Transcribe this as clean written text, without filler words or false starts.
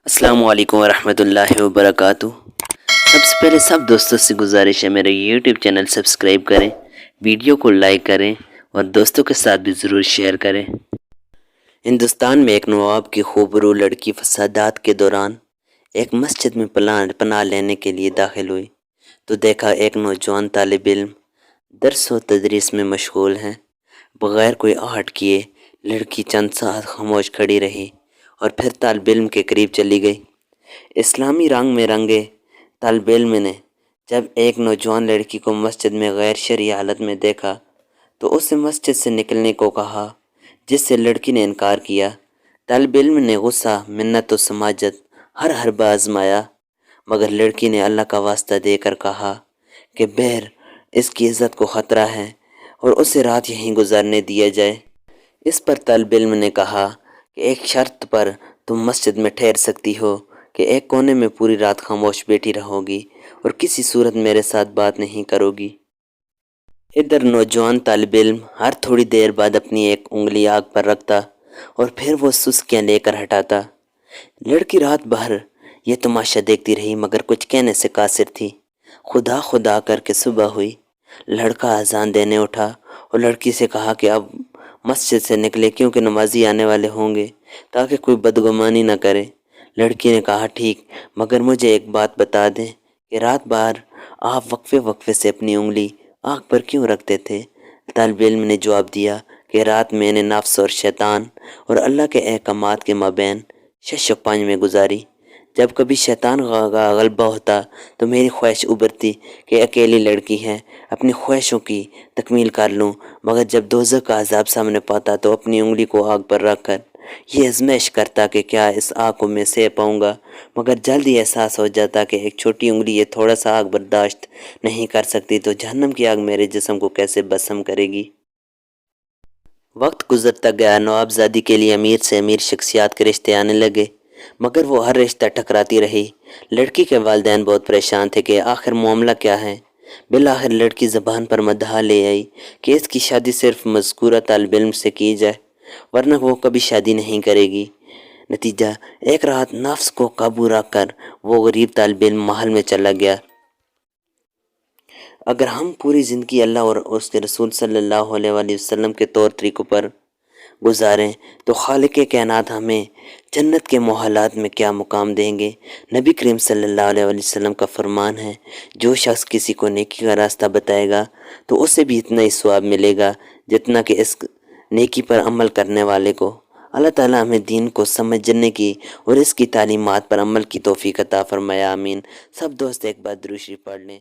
السلام علیکم ورحمۃ اللہ وبرکاتہ۔ سب سے پہلے سب دوستوں سے گزارش ہے میرے یوٹیوب چینل سبسکرائب کریں، ویڈیو کو لائک کریں اور دوستوں کے ساتھ بھی ضرور شیئر کریں۔ ہندوستان میں ایک نواب کی خوبرو لڑکی فسادات کے دوران ایک مسجد میں پناہ لینے کے لیے داخل ہوئی تو دیکھا ایک نوجوان طالب علم درس و تدریس میں مشغول ہیں۔ بغیر کوئی آہٹ کیے لڑکی چند ساتھ خاموش کھڑی رہی اور پھر طالب علم کے قریب چلی گئی۔ اسلامی رنگ میں رنگے طالب علم نے جب ایک نوجوان لڑکی کو مسجد میں غیر شرعی حالت میں دیکھا تو اسے مسجد سے نکلنے کو کہا، جس سے لڑکی نے انکار کیا۔ طالب علم نے غصہ، منت و سماجت ہر حربہ آزمایا، مگر لڑکی نے اللہ کا واسطہ دے کر کہا کہ بہر اس کی عزت کو خطرہ ہے اور اسے رات یہیں گزارنے دیا جائے۔ اس پر طالب علم نے کہا کہ ایک شرط پر تم مسجد میں ٹھہر سکتی ہو کہ ایک کونے میں پوری رات خاموش بیٹھی رہو گی اور کسی صورت میرے ساتھ بات نہیں کرو گی۔ ادھر نوجوان طالب علم ہر تھوڑی دیر بعد اپنی ایک انگلی آگ پر رکھتا اور پھر وہ سسکیاں لے کر ہٹاتا۔ لڑکی رات بھر یہ تماشا دیکھتی رہی مگر کچھ کہنے سے قاصر تھی۔ خدا خدا کر کے صبح ہوئی۔ لڑکا اذان دینے اٹھا اور لڑکی سے کہا کہ اب مسجد سے نکلے کیونکہ نمازی آنے والے ہوں گے تاکہ کوئی بدگمانی نہ کرے۔ لڑکی نے کہا ٹھیک، مگر مجھے ایک بات بتا دیں کہ رات بھر آپ وقفے وقفے سے اپنی انگلی آگ پر کیوں رکھتے تھے؟ طالب علم نے جواب دیا کہ رات میں نے نفس اور شیطان اور اللہ کے احکامات کے مابین شش و پنج میں گزاری۔ جب کبھی شیطان کا غلبہ ہوتا تو میری خواہش ابھرتی کہ اکیلی لڑکی ہے اپنی خواہشوں کی تکمیل کر لوں، مگر جب دوزخ کا عذاب سامنے پاتا تو اپنی انگلی کو آگ پر رکھ کر یہ آزمائش کرتا کہ کیا اس آگ کو میں سہ پاؤں گا، مگر جلد ہی احساس ہو جاتا کہ ایک چھوٹی انگلی یہ تھوڑا سا آگ برداشت نہیں کر سکتی تو جہنم کی آگ میرے جسم کو کیسے بسم کرے گی۔ وقت گزرتا گیا، نوابزادی کے لیے امیر سے امیر شخصیات کے رشتے آنے لگے مگر وہ ہر رشتہ ٹکراتی رہی۔ لڑکی کے والدین بہت پریشان تھے کہ آخر معاملہ کیا ہے۔ بالآخر لڑکی زبان پر مدعا لے آئی کہ اس کی شادی صرف مذکورہ طالب علم سے کی جائے ورنہ وہ کبھی شادی نہیں کرے گی۔ نتیجہ ایک رات نفس کو قابو رکھ کر وہ غریب طالب علم محل میں چلا گیا۔ اگر ہم پوری زندگی اللہ اور اس کے رسول صلی اللہ علیہ وآلہ وسلم کے طور طریقوں پر گزاریں تو خالق کائنات ہمیں جنت کے محلات میں کیا مقام دیں گے۔ نبی کریم صلی اللہ علیہ وآلہ وسلم کا فرمان ہے، جو شخص کسی کو نیکی کا راستہ بتائے گا تو اسے بھی اتنا ہی ثواب ملے گا جتنا کہ اس نیکی پر عمل کرنے والے کو۔ اللہ تعالیٰ ہمیں دین کو سمجھنے کی اور اس کی تعلیمات پر عمل کی توفیق عطا فرمائے، آمین۔ سب دوست ایک بار درود شریف پڑھ لیں۔